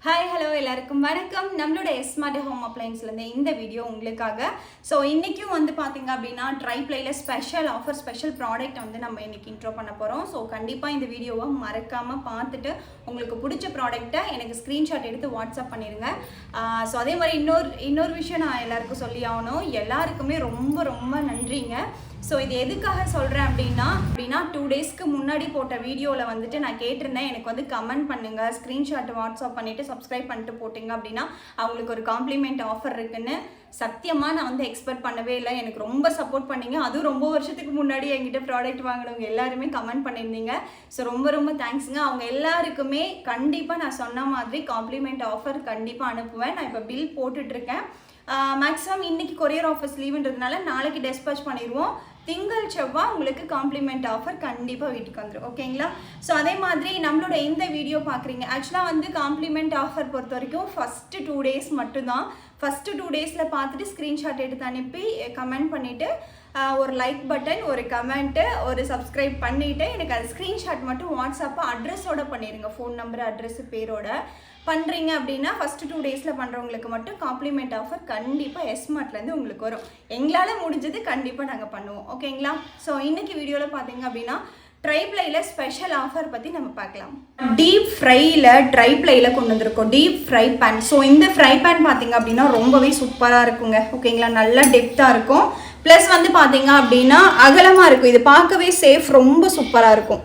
Hi hello எல்லாருக்கும் வணக்கம். நம்மளோட ஸ்மார்ட் ஹோம் அப்ளையன்ஸ்லேருந்து இந்த வீடியோ உங்களுக்காக. ஸோ இன்றைக்கும் வந்து பார்த்திங்க அப்படின்னா ட்ரைப்ளையில் ஸ்பெஷல் ஆஃபர் ஸ்பெஷல் ப்ராடக்ட் வந்து நம்ம இன்றைக்கி இன்ட்ரோ பண்ண போகிறோம். ஸோ கண்டிப்பாக இந்த வீடியோவை மறக்காமல் பார்த்துட்டு உங்களுக்கு பிடிச்ச ப்ராடக்ட்டை எனக்கு ஸ்க்ரீன்ஷாட் எடுத்து வாட்ஸ்அப் பண்ணிடுங்க. ஸோ அதே மாதிரி இன்னொரு விஷயம் நான் எல்லாருக்கும் சொல்லி ஆகணும். எல்லாருக்குமே ரொம்ப ரொம்ப நன்றிங்க. ஸோ இது எதுக்காக சொல்கிறேன் அப்படின்னா 2 டேஸ்க்கு முன்னாடி போட்ட வீடியோவில் வந்துட்டு நான் கேட்டிருந்தேன், எனக்கு வந்து கமெண்ட் பண்ணுங்கள், ஸ்க்ரீன்ஷாட் வாட்ஸ்அப் பண்ணிவிட்டு சப்ஸ்கிரைப் பண்ணிட்டு போட்டிங்க அப்படின்னா அவங்களுக்கு ஒரு காம்ப்ளிமெண்ட் ஆஃபர் இருக்குன்னு. சத்தியமாக நான் வந்து எக்ஸ்பெக்ட் பண்ணவே இல்லை. எனக்கு ரொம்ப சப்போர்ட் பண்ணிங்க. அதுவும் ரொம்ப வருஷத்துக்கு முன்னாடி என்கிட்ட ப்ராடக்ட் வாங்கினவங்க எல்லாருமே கமெண்ட் பண்ணியிருந்தீங்க. ஸோ ரொம்ப ரொம்ப தேங்க்ஸுங்க. அவங்க எல்லாருக்குமே கண்டிப்பாக நான் சொன்ன மாதிரி காம்ப்ளிமெண்ட் ஆஃபர் கண்டிப்பாக அனுப்புவேன். நான் இப்போ பில் போட்டுட்ருக்கேன். மேக்ஸிமம் இன்றைக்கி கொரியர் ஆஃபர்ஸ் லீவுன்றதுனால நாளைக்கு டெஸ்பேச் பண்ணிடுவோம். திங்கள் செவ்வாய் உங்களுக்கு காம்ப்ளிமெண்ட் ஆஃபர் கண்டிப்பாக வீட்டுக்கு வந்துடும். ஓகேங்களா? ஸோ அதே மாதிரி நம்மளோட இந்த வீடியோ பார்க்குறீங்க. ஆக்சுவலாக வந்து காம்ப்ளிமெண்ட் ஆஃபர் பொறுத்த வரைக்கும் ஃபஸ்ட்டு 2 டேஸ் மட்டும்தான். ஃபஸ்ட்டு 2 டேஸில் பார்த்துட்டு ஸ்க்ரீன்ஷாட் எடுத்து அனுப்பி கமெண்ட் பண்ணிவிட்டு ஒரு லைக் பட்டன், ஒரு கமெண்ட்டு, ஒரு சப்ஸ்கிரைப் பண்ணிவிட்டு எனக்கு அது ஸ்க்ரீன்ஷாட் மட்டும் வாட்ஸ்அப்பு அட்ரஸோடு பண்ணிடுங்க. ஃபோன் நம்பர், அட்ரெஸ்ஸு, பேரோட பண்ணுறீங்க அப்படின்னா ஃபஸ்ட்டு 2 டேஸில் பண்ணுறவங்களுக்கு மட்டும் காம்ப்ளிமெண்ட் ஆஃபர் கண்டிப்பாக ஸ்மார்ட்லேருந்து உங்களுக்கு வரும். எங்களால் முடிஞ்சது கண்டிப்பாக நாங்கள் பண்ணுவோம். ஓகேங்களா? ஸோ இன்றைக்கி வீடியோவில் பார்த்தீங்க அப்படின்னா ட்ரைப்ளையில் ஸ்பெஷல் ஆஃபர் பற்றி நம்ம பார்க்கலாம். டீப் ஃப்ரையில் ட்ரைப்ளையில் கொண்டு வந்திருக்கோம் டீப் ஃப்ரை பேன். ஸோ இந்த ஃப்ரை பேன் பார்த்தீங்க அப்படின்னா ரொம்பவே சூப்பராக இருக்குங்க. ஓகேங்களா? நல்லா டெப்த்தாக இருக்கும். ப்ளஸ் வந்து பார்த்தீங்க அப்படின்னா அகலமாக இருக்கும். இது பார்க்கவே சேஃப், ரொம்ப சூப்பராக இருக்கும்.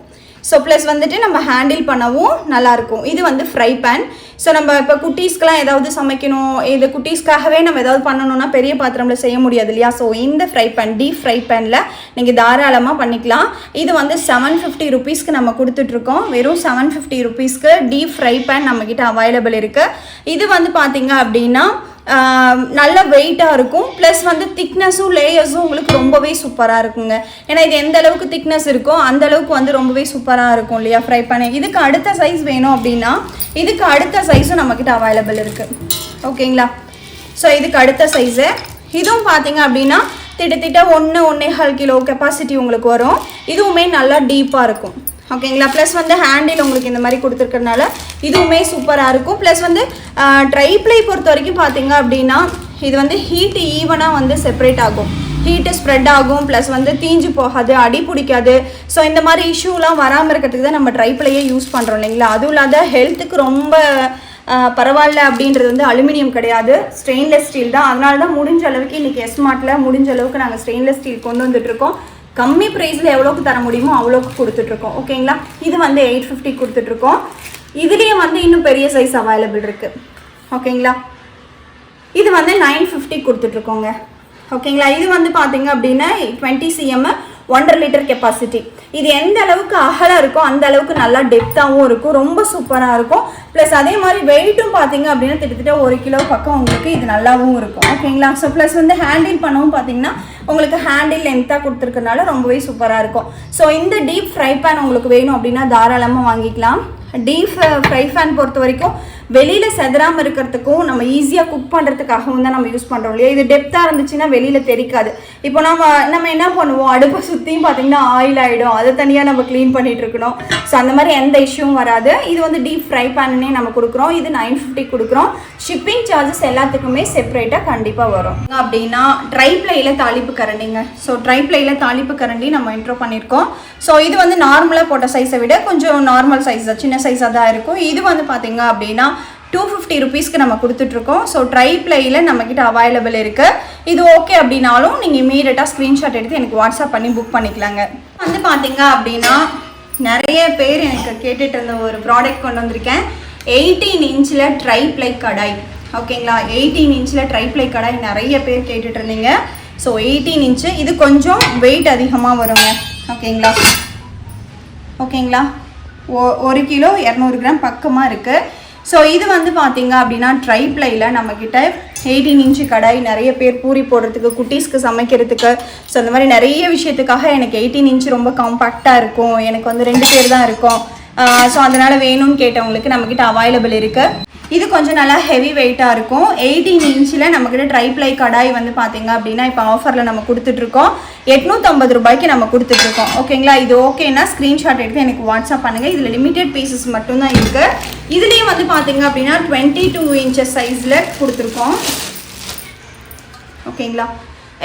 ஸோ ப்ளஸ் வந்துட்டு நம்ம ஹேண்டில் பண்ணவும் நல்லாயிருக்கும். இது வந்து ஃப்ரை பேன். ஸோ நம்ம இப்போ குட்டீஸ்க்கெலாம் ஏதாவது சமைக்கணும், இது குட்டீஸ்க்காகவே நம்ம ஏதாவது பண்ணணும்னா பெரிய பாத்திரமில் செய்ய முடியாது இல்லையா? ஸோ இந்த ஃப்ரை பேன், டீப் ஃப்ரை பேனில் நீங்கள் தாராளமாக பண்ணிக்கலாம். இது வந்து 750 ருபீஸ்க்கு நம்ம கொடுத்துட்ருக்கோம். வெறும் 750 ருபீஸ்க்கு டீப் ஃப்ரை பேன் நம்மக்கிட்ட அவைலபிள் இருக்குது. இது வந்து பார்த்திங்க அப்படின்னா நல்ல வெயிட்டாக இருக்கும். ப்ளஸ் வந்து திக்னஸும் லேயர்ஸும் உங்களுக்கு ரொம்பவே சூப்பராக இருக்குங்க. ஏன்னா இது எந்த அளவுக்கு திக்னஸ் இருக்கோ அந்த அளவுக்கு வந்து ரொம்பவே சூப்பராக இருக்கும் இல்லையா ஃப்ரை பண்ண. இதுக்கு அடுத்த சைஸ் வேணும் அப்படின்னா இதுக்கு அடுத்த சைஸும் நம்மக்கிட்ட அவைலபிள் இருக்குது. ஓகேங்களா? ஸோ இதுக்கு அடுத்த சைஸு இதுவும் பார்த்தீங்க அப்படின்னா திட்டத்திட்ட 1-1.25 கிலோ கெப்பாசிட்டி உங்களுக்கு வரும். இதுவுமே நல்லா டீப்பாக இருக்கும். ஓகேங்களா? ப்ளஸ் வந்து ஹேண்டில் உங்களுக்கு இந்த மாதிரி கொடுத்துருக்கறனால இதுவுமே சூப்பராக இருக்கும். ப்ளஸ் வந்து ட்ரைப்ளை பொறுத்த வரைக்கும் பார்த்தீங்க அப்படின்னா இது வந்து ஹீட்டு ஈவனாக வந்து செப்பரேட் ஆகும், ஹீட்டு ஸ்ப்ரெட் ஆகும். ப்ளஸ் வந்து தீஞ்சு போகாது, அடி பிடிக்காது. ஸோ இந்த மாதிரி இஷ்யூலாம் வராமல் இருக்கிறதுக்கு தான் நம்ம ட்ரைப்ளையே யூஸ் பண்ணுறோம் இல்லைங்களா? அதுவும் இல்லாத ஹெல்த்துக்கு ரொம்ப பரவாயில்ல அப்படின்றது வந்து அலுமினியம் கிடையாது, ஸ்டெயின்லெஸ் ஸ்டீல் தான். அதனால தான் முடிஞ்ச அளவுக்கு இன்றைக்கி ஸ்மார்ட்டில் முடிஞ்ச அளவுக்கு நாங்கள் ஸ்டெயின்லெஸ் ஸ்டீல் கொண்டு வந்துட்டுருக்கோம். கம்மி ப்ரைஸில் எவ்வளோக்கு தர முடியுமோ அவ்வளோக்கு கொடுத்துட்ருக்கோம். ஓகேங்களா? இது வந்து 850 கொடுத்துட்ருக்கோம். இதுலேயே வந்து இன்னும் பெரிய சைஸ் அவைலபிள் இருக்குது. ஓகேங்களா? இது வந்து 950 கொடுத்துட்ருக்கோங்க. ஓகேங்களா? இது வந்து பார்த்தீங்க அப்படின்னா 20 cm 1.5 லிட்டர் கெப்பாசிட்டி. இது எந்த அளவுக்கு அகலாக இருக்கோ அந்த அளவுக்கு நல்லா டெப்த்தாகவும் இருக்கும், ரொம்ப சூப்பராக இருக்கும். ப்ளஸ் அதே மாதிரி வெயிட்டும் பார்த்தீங்க அப்படின்னா கிட்டத்தட்ட 1 கிலோ பக்கம் உங்களுக்கு இது நல்லாவும் இருக்கும். ஓகேங்களா? ஸோ ப்ளஸ் வந்து ஹேண்டில் பண்ணவும் பார்த்தீங்கன்னா உங்களுக்கு ஹேண்டில் லென்த்தாக கொடுத்துருக்கனால ரொம்பவே சூப்பராக இருக்கும். ஸோ இந்த டீப் ஃப்ரை பேன் உங்களுக்கு வேணும் அப்படின்னா தாராளமாக வாங்கிக்கலாம். டீப் ஃப்ரை பேன் பொறுத்த வரைக்கும் வெளியில் செதறாமல் இருக்கிறதுக்கும் நம்ம ஈஸியாக குக் பண்ணுறதுக்காகவும் தான் நம்ம யூஸ் பண்ணுறோம் இல்லையா? இது டெப்த்தாக இருந்துச்சுன்னா வெளியில் தெரிக்காது. இப்போ நம்ம என்ன பண்ணுவோம், அடுப்பை சுற்றியும் பார்த்திங்கன்னா ஆயில் ஆகிடும், அதை தனியாக நம்ம க்ளீன் பண்ணிகிட்டு இருக்கணும். ஸோ அந்த மாதிரி எந்த இஷ்யூவும் வராது. இது வந்து டீப் ஃப்ரை பேன்னே நம்ம கொடுக்குறோம். இது 950 கொடுக்குறோம். ஷிப்பிங் சார்ஜஸ் எல்லாத்துக்குமே செப்பரேட்டாக கண்டிப்பாக வரும். அப்படின்னா ட்ரைப்ளையில் தாளிப்பு கரண்டிங்க. ஸோ ட்ரைப்ளையில் தாளிப்பு கரண்டி நம்ம இன்ட்ரோ பண்ணியிருக்கோம். ஸோ இது வந்து நார்மலாக போட்ட சைஸை விட கொஞ்சம் நார்மல் சைஸ் தான், சின்ன சைஸாக தான் இருக்கும். இது வந்து பார்த்திங்க அப்படின்னா 250 ருபீஸ்க்கு நம்ம கொடுத்துட்ருக்கோம். ஸோ ட்ரைப்ளையில் நம்மக்கிட்ட அவைலபிள் இருக்குது. இது ஓகே அப்படின்னாலும் நீங்கள் இமீடியட்டாக ஸ்க்ரீன்ஷாட் எடுத்து எனக்கு வாட்ஸ்அப் பண்ணி புக் பண்ணிக்கலாங்க. வந்து பார்த்தீங்க அப்படின்னா நிறைய பேர் எனக்கு கேட்டுட்டு இருந்த ஒரு ப்ராடக்ட் கொண்டு வந்திருக்கேன். 18 இன்ச்சில் ட்ரைப்ளை கடாய். ஓகேங்களா? 18 இன்ச்சில் ட்ரைப்ளை கடாய் நிறைய பேர் கேட்டுட்டு இருந்தீங்க. ஸோ 18 இன்ச்சு, இது கொஞ்சம் வெயிட் அதிகமாக வருங்க. ஓகேங்களா? 1 கிலோ 200 கிராம் பக்கமாக இருக்குது. ஸோ இது வந்து பார்த்தீங்க அப்படின்னா ட்ரைப்ளையில் நம்மக்கிட்ட 18 இன்ச்சு கடாய். நிறைய பேர் பூரி போடுறதுக்கு, குட்டீஸ்க்கு சமைக்கிறதுக்கு, ஸோ அந்த மாதிரி நிறைய விஷயத்துக்காக எனக்கு 18 இன்ச்சு ரொம்ப காம்பேக்டாக இருக்கும், எனக்கு வந்து 2 பேர் தான் இருக்கும், ஸோ அதனால் வேணும்னு கேட்டவங்களுக்கு நம்மக்கிட்ட அவைலபிள் இருக்குது. இது கொஞ்சம் நல்லா ஹெவி வெயிட்டாக இருக்கும். 18 இன்ச்சில் நம்மக்கிட்ட ட்ரைப்ளை கடாய் வந்து பார்த்தீங்க அப்படின்னா இப்போ ஆஃபரில் நம்ம கொடுத்துட்ருக்கோம். 850 ரூபாய்க்கு நம்ம கொடுத்துட்ருக்கோம். ஓகேங்களா? இது ஓகேன்னா ஸ்க்ரீன்ஷாட் எடுத்து எனக்கு வாட்ஸ்அப் பண்ணுங்கள். இதில் லிமிடெட் பீசஸ் மட்டும்தான் இருக்குது. இதுலேயும் வந்து பார்த்தீங்க அப்படின்னா 22 inches சைஸில் கொடுத்துருக்கோம். ஓகேங்களா,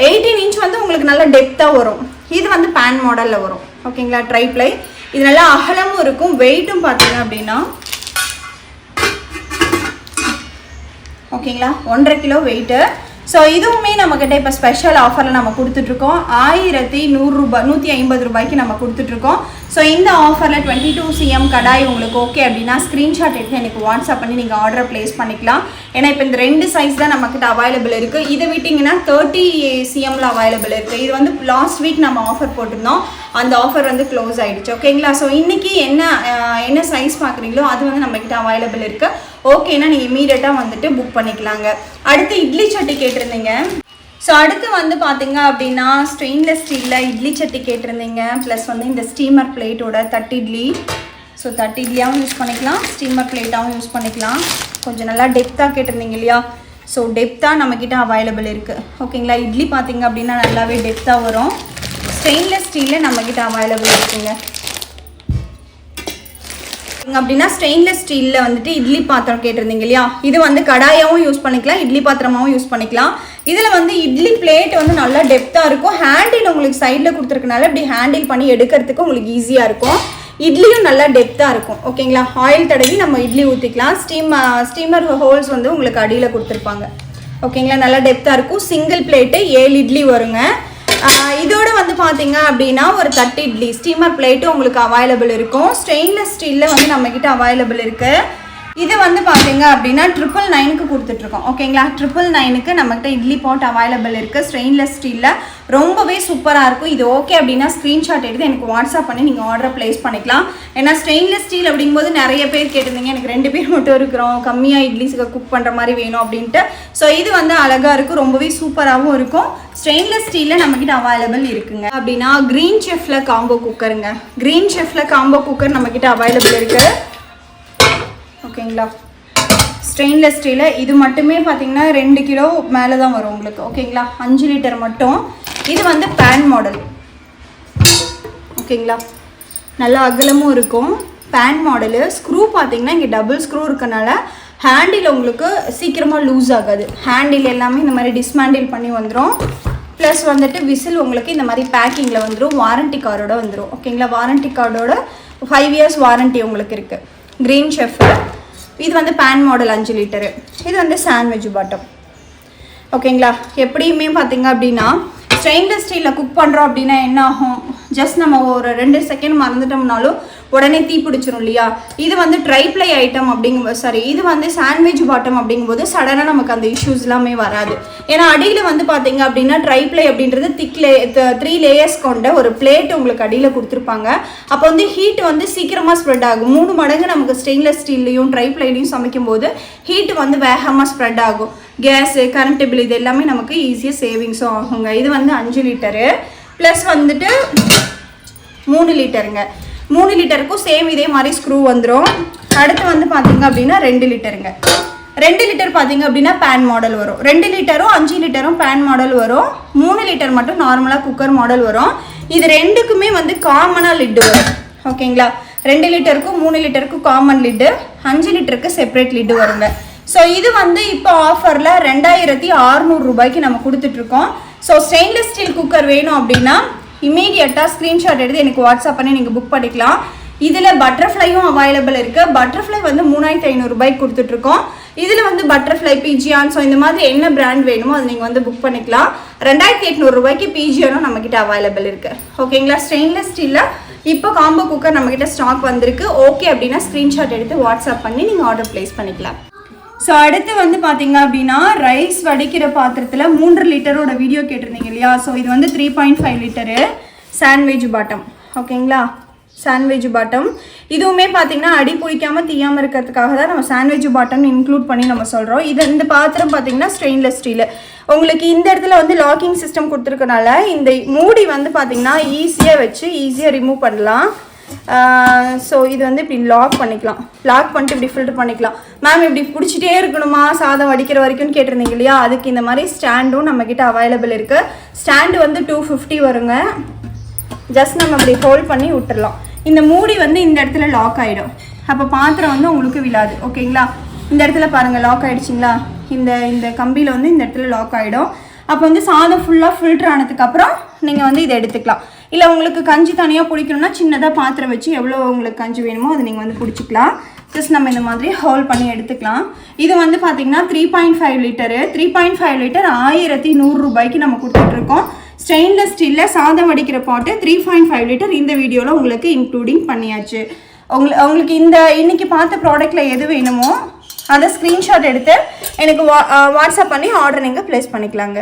18 inch வந்து உங்களுக்கு நல்ல டெப்த்தாக வரும். இது வந்து பேன் மாடலில் வரும். ஓகேங்களா, ட்ரை ப்ளை. இது நல்லா அகலமும் இருக்கும். வெயிட்டும் பார்த்தீங்க அப்படின்னா ஓகேங்களா 1.5 கிலோ வெயிட்டு. ஸோ இதுவுமே நம்மக்கிட்ட இப்போ ஸ்பெஷல் ஆஃபரில் நம்ம கொடுத்துட்ருக்கோம். 1150 ரூபாய்க்கு நம்ம கொடுத்துட்ருக்கோம். ஸோ இந்த ஆஃபரில் 22 cm கடாய் உங்களுக்கு ஓகே அப்படின்னா ஸ்க்ரீன்ஷாட் எடுத்து எனக்கு வாட்ஸ்அப் பண்ணி நீங்கள் ஆர்டர் ப்ளேஸ் பண்ணிக்கலாம். ஏன்னா இப்போ இந்த 2 சைஸ் தான் நம்மக்கிட்ட அவைலபிள் இருக்குது. இதை விட்டிங்கன்னா 30 cmல அவைலபிள் இருக்குது. இது வந்து லாஸ்ட் வீக் நம்ம ஆஃபர் போட்டிருந்தோம். அந்த ஆஃபர் வந்து க்ளோஸ் ஆகிடுச்சு. ஓகேங்களா, ஸோ இன்றைக்கி என்ன சைஸ் பார்க்குறீங்களோ அது வந்து நம்மக்கிட்ட அவைலபிள் இருக்குது. ஓகேன்னா நீங்கள் இமீடியட்டாக வந்துட்டு புக் பண்ணிக்கலாங்க. அடுத்து இட்லி சட்டி கேட்டிருந்தீங்க. ஸோ அடுத்து வந்து பார்த்தீங்க அப்படின்னா ஸ்டெயின்லெஸ் ஸ்டீலில் இட்லி சட்டி கேட்டிருந்தீங்க. ப்ளஸ் வந்து இந்த ஸ்டீமர் பிளேட்டோட தட்டு இட்லி. ஸோ தட்டு இட்லியாகவும் யூஸ் பண்ணிக்கலாம், ஸ்டீமர் பிளேட்டாகவும் யூஸ் பண்ணிக்கலாம். கொஞ்சம் நல்லா டெப்த்தாக கேட்டிருந்தீங்க இல்லையா, ஸோ டெப்த்தாக நம்மக்கிட்ட அவைலபிள் இருக்குது. ஓகேங்களா, இட்லி பார்த்தீங்க அப்படின்னா நல்லாவே டெப்த்தாக வரும். ஸ்டெயின்லெஸ் ஸ்டீலில் நம்மக்கிட்ட அவைலபிள் இருக்குங்க. அப்படின்னா ஸ்டெயின்லெஸ் ஸ்டீலில் வந்துட்டு இட்லி பாத்திரம் கேட்டிருந்தீங்க இல்லையா, இது வந்து கடாயாகவும் யூஸ் பண்ணிக்கலாம், இட்லி பாத்திரமாகவும் யூஸ் பண்ணிக்கலாம். இதில் வந்து இட்லி பிளேட் வந்து நல்லா டெப்த்தாக இருக்கும். ஹேண்டில் உங்களுக்கு சைடில் கொடுத்துருக்கனால இப்படி ஹேண்டில் பண்ணி எடுக்கிறதுக்கு உங்களுக்கு ஈஸியாக இருக்கும். இட்லியும் நல்லா டெப்த்தாக இருக்கும். ஓகேங்களா, ஆயில் தடவி நம்ம இட்லி ஊற்றிக்கலாம். ஸ்டீமர் ஹோல்ஸ் வந்து உங்களுக்கு அடியில் கொடுத்துருப்பாங்க. ஓகேங்களா, நல்லா டெப்த்தாக இருக்கும். சிங்கிள் பிளேட்டு 7 இட்லி வருங்க. இதோட வந்து பார்த்தீங்க அப்படின்னா ஒரு தட்டு இட்லி ஸ்டீமர் பிளேட்டும் உங்களுக்கு அவைலபிள் இருக்கும். ஸ்டெயின்லெஸ் ஸ்டீலில் வந்து நம்மக்கிட்ட அவைலபிள் இருக்குது. இது வந்து பார்த்தீங்க அப்படின்னா 999க்கு கொடுத்துட்ருக்கோம். ஓகேங்களா, 999க்கு நம்மக்கிட்ட இட்லி பாட் அவைலபிள் இருக்குது. ஸ்டெயின்லெஸ் ஸ்டீலில் ரொம்பவே சூப்பராக இருக்கும். இது ஓகே அப்படின்னா ஸ்க்ரீன்ஷாட் எடுத்து எனக்கு வாட்ஸ்அப் பண்ணி நீங்கள் ஆர்டர் ப்ளேஸ் பண்ணிக்கலாம். ஏன்னா ஸ்டெயின்லெஸ் ஸ்டீல் அப்படிங்கும்போது நிறைய பேர் கேட்டிருந்தீங்க, எனக்கு 2 பேர் மட்டும் இருக்கிறோம், கம்மியாக இட்லிஸுக்கு குக் பண்ணுற மாதிரி வேணும் அப்படின்ட்டு. ஸோ இது வந்து அழகாக இருக்கும், ரொம்பவே சூப்பராகவும் இருக்கும். ஸ்டெயின்லெஸ் ஸ்டீலில் நம்மக்கிட்ட அவைலபிள் இருக்குங்க. அப்படின்னா க்ரீன் செஃப்பில் காம்போ குக்கருங்க. க்ரீன் செஃப்பில் காம்போ குக்கர் நம்மக்கிட்ட அவைலபிள் இருக்குது. ஓகேங்களா, ஸ்டெயின்லெஸ் ஸ்டீலில் இது மட்டுமே பார்த்தீங்கன்னா 2 கிலோ மேலே தான் வரும் உங்களுக்கு. ஓகேங்களா, 5 லிட்டர் மட்டும். இது வந்து பேன் மாடல். ஓகேங்களா, நல்லா அகலமும் இருக்கும். Pan model. ஸ்க்ரூ பார்த்தீங்கன்னா இங்கே டபுள் ஸ்க்ரூ இருக்கனால ஹேண்டில் உங்களுக்கு சீக்கிரமாக லூஸ் ஆகாது. ஹேண்டில் எல்லாமே இந்த மாதிரி டிஸ்மேண்டில் பண்ணி வந்துடும். ப்ளஸ் வந்துட்டு விசில் உங்களுக்கு இந்த மாதிரி பேக்கிங்கில் வந்துடும். வாரண்டி கார்டோட வந்துடும். ஓகேங்களா, வாரண்டி கார்டோட 5 years வாரண்டி உங்களுக்கு இருக்குது. Green chef. இது வந்து பேன் மாடல் 5 லிட்டரு. இது வந்து சாண்ட்விச் பாட்டம். ஓகேங்களா, எப்படியுமே பார்த்தீங்க அப்படின்னா ஸ்டெயின்லெஸ் ஸ்டீலில் குக் பண்ணுறோம் அப்படின்னா என்ன ஆகும், ஜஸ்ட் நம்ம ஒரு 2 செகண்ட் மறந்துட்டோம்னாலும் உடனே தீ பிடிச்சிரும் இல்லையா. இது வந்து ட்ரை ப்ளை ஐட்டம் அப்படிங்கும்போது இது வந்து சாண்ட்விச் பாட்டம் அப்படிங்கும்போது சடனாக நமக்கு அந்த இஷ்யூஸ் எல்லாமே வராது. ஏன்னா அடியில் வந்து பார்த்தீங்க அப்படின்னா ட்ரை ப்ளை அப்படின்றது 3 லேயர்ஸ் கொண்ட ஒரு பிளேட் உங்களுக்கு அடியில் கொடுத்துருப்பாங்க. அப்போ வந்து ஹீட் வந்து சீக்கிரமாக ஸ்ப்ரெட் ஆகும். 3 மடங்கு நமக்கு ஸ்டெயின்லெஸ் ஸ்டீல்லையும் ட்ரை ப்ளைலையும் சமைக்கும் போது ஹீட் வந்து வேகமாக ஸ்ப்ரெட் ஆகும். கேஸு, கரண்ட் பில் இது எல்லாமே நமக்கு ஈஸியாக சேவிங்ஸும் ஆகுங்க. இது வந்து 5 லிட்டரு ப்ளஸ் வந்துட்டு 3 லிட்டருங்க. 3 லிட்டருக்கும் சேம் இதே மாதிரி ஸ்க்ரூ வந்துடும். அடுத்து வந்து பார்த்தீங்க அப்படின்னா 2 லிட்டருங்க. 2 லிட்டர் பார்த்தீங்க அப்படின்னா பேன் மாடல் வரும். 2 லிட்டரும் 5 லிட்டரும் பேன் மாடல் வரும். 3 லிட்டர் மட்டும் நார்மலாக குக்கர் மாடல் வரும். இது ரெண்டுக்குமே வந்து காமனாக லிட்டு வரும். ஓகேங்களா, 2 லிட்டருக்கும் 3 லிட்டருக்கும் காமன் லிட்டு, 5 லிட்டருக்கு செப்பரேட் லிட்டு வருங்க. ஸோ இது வந்து இப்போ ஆஃபரில் 2600 ரூபாய்க்கு நம்ம கொடுத்துட்ருக்கோம். ஸோ ஸ்டெயின்லெஸ் ஸ்டீல் குக்கர் வேணும் அப்படின்னா இமீடியட்டாக ஸ்க்ரீன்ஷாட் எடுத்து எனக்கு வாட்ஸ்அப் பண்ணி நீங்கள் புக் பண்ணிக்கலாம். இதில் பட்டர்ஃப்ளையும் அவைலபிள் இருக்குது. பட்டர்ஃப்ளை வந்து 3500 ரூபாய்க்கு கொடுத்துட்ருக்கோம். இதில் வந்து பட்டர்ஃப்ளை, பிஜியான், ஸோ இந்த மாதிரி என்ன பிராண்ட் வேணுமோ அது நீங்கள் வந்து புக் பண்ணிக்கலாம். 2800 ரூபாய்க்கு பிஜியானும் நம்மக்கிட்ட அவைலபிள் இருக்குது. ஓகேங்களா, ஸ்டெயின்லெஸ் ஸ்டீலில் இப்போ காம்போ குக்கர் நம்மக்கிட்ட ஸ்டாக் வந்திருக்கு. ஓகே அப்படின்னா ஸ்க்ரீன்ஷாட் எடுத்து வாட்ஸ்அப் பண்ணி நீங்கள் ஆர்டர் ப்ளேஸ் பண்ணிக்கலாம். ஸோ அடுத்து வந்து பார்த்தீங்க அப்படின்னா ரைஸ் வடிக்கிற பாத்திரத்தில் 3 லிட்டரோட வீடியோ கேட்டிருந்தீங்க இல்லையா. ஸோ இது வந்து 3.5 லிட்டரு சாண்ட்விச் பாட்டம். ஓகேங்களா, சாண்ட்விச் பாட்டம். இதுவுமே பார்த்தீங்கன்னா அடி பிடிக்காமல் தீயாமல் இருக்கிறதுக்காக தான் நம்ம சாண்ட்விச் பாட்டம் இன்க்ளூட் பண்ணி நம்ம சொல்கிறோம். இந்த பாத்திரம் பார்த்தீங்கன்னா ஸ்டெயின்லெஸ் ஸ்டீலு. உங்களுக்கு இந்த இடத்துல வந்து லாக்கிங் சிஸ்டம் கொடுத்துருக்கனால இந்த மூடி வந்து பார்த்தீங்கன்னா ஈஸியாக வச்சு ஈஸியாக ரிமூவ் பண்ணலாம். ஸோ இது வந்து இப்படி லாக் பண்ணிக்கலாம். லாக் பண்ணிட்டு இப்படி ஃபில்டர் பண்ணிக்கலாம். மேம் இப்படி பிடிச்சிட்டே இருக்கணுமா சாதம் வடிக்கிற வரைக்கும்னு கேட்டிருந்தீங்க இல்லையா, அதுக்கு இந்த மாதிரி ஸ்டாண்டும் நம்மக்கிட்ட அவைலபிள் இருக்குது. ஸ்டாண்டு வந்து 250 வருங்க. ஜஸ்ட் நம்ம இப்படி ஹோல்ட் பண்ணி விட்டுடலாம். இந்த மூடி வந்து இந்த இடத்துல லாக் ஆகிடும். அப்போ பாத்திரம் வந்து உங்களுக்கு விழாது. ஓகேங்களா? இந்த இடத்துல பாருங்கள் லாக் ஆகிடுச்சிங்களா? இந்த கம்பியில் வந்து இந்த இடத்துல லாக் ஆகிடும். அப்போ வந்து சாதம் ஃபுல்லாக ஃபில்ட்ரு ஆனதுக்கப்புறம் நீங்கள் வந்து இதை எடுத்துக்கலாம். இல்லை உங்களுக்கு கஞ்சி தனியாக பிடிக்கணும்னா சின்னதாக பாத்திரம் வச்சு எவ்வளோ உங்களுக்கு கஞ்சி வேணுமோ அதை நீங்கள் வந்து பிடிச்சிக்கலாம். ஜஸ்ட் நம்ம இந்த மாதிரி ஹோல்ட் பண்ணி எடுத்துக்கலாம். இது வந்து பார்த்திங்கன்னா 3.5 லிட்டரு. 3.5 லிட்டர் 1100 ரூபாய்க்கு நம்ம கொடுத்துட்ருக்கோம். ஸ்டெயின்லெஸ் ஸ்டீலில் சாதம் வடிக்கிற பாட்டு 3.5 லிட்டர் இந்த வீடியோவில் உங்களுக்கு இன்க்ளூடிங் பண்ணியாச்சு. உங்களுக்கு இந்த இன்றைக்கி பார்த்த ப்ராடக்ட்டில் எது வேணுமோ அதை ஸ்க்ரீன்ஷாட் எடுத்து எனக்கு வாட்ஸ்அப் பண்ணி ஆர்டர் நீங்கள் ப்ளேஸ் பண்ணிக்கலாங்க.